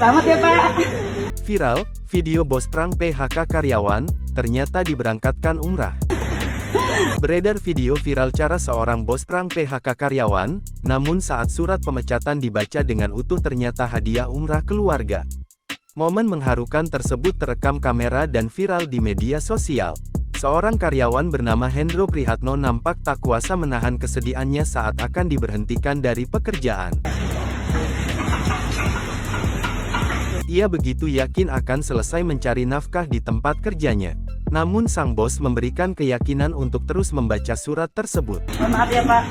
Selamat ya Pak. Viral, video bos prank PHK karyawan, ternyata diberangkatkan umrah. Beredar video viral cara seorang bos prank PHK karyawan, namun saat surat pemecatan dibaca dengan utuh ternyata hadiah umrah keluarga. Momen mengharukan tersebut terekam kamera dan viral di media sosial. Seorang karyawan bernama Hendro Prihatno nampak tak kuasa menahan kesedihannya saat akan diberhentikan dari pekerjaan. Ia begitu yakin akan selesai mencari nafkah di tempat kerjanya. Namun sang bos memberikan keyakinan untuk terus membaca surat tersebut. Maaf ya Pak.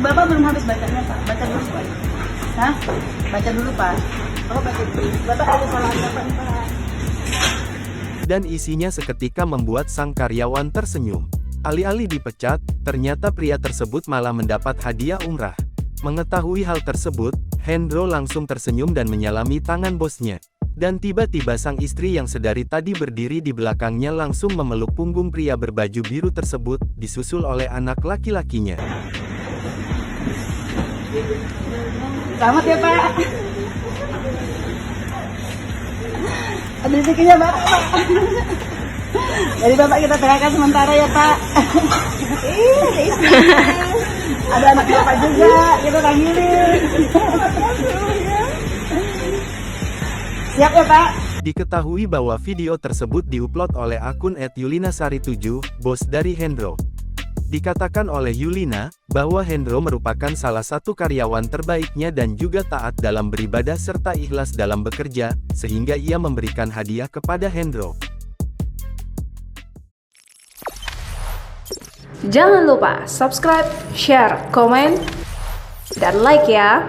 Bapak belum habis bacanya Pak. Baca dulu Pak. Hah? Baca dulu Pak. Bapak baca dulu. Bapak ada salah apa Pak? Dan isinya seketika membuat sang karyawan tersenyum. Alih-alih dipecat, ternyata pria tersebut malah mendapat hadiah umrah. Mengetahui hal tersebut, Hendro langsung tersenyum dan menyalami tangan bosnya. Dan tiba-tiba sang istri yang sedari tadi berdiri di belakangnya langsung memeluk punggung pria berbaju biru tersebut, disusul oleh anak laki-lakinya. Selamat ya Pak. Ada rezekinya Bapak Pak. Jadi Bapak kita PHK sementara ya Pak. Ada anak Bapak juga, kita panggilin. Siap ya Pak? Diketahui bahwa video tersebut diupload oleh akun @yulinasari7, bos dari Hendro. Dikatakan oleh Yulina, bahwa Hendro merupakan salah satu karyawan terbaiknya dan juga taat dalam beribadah serta ikhlas dalam bekerja, sehingga ia memberikan hadiah kepada Hendro. Jangan lupa subscribe, share, komen, dan like ya!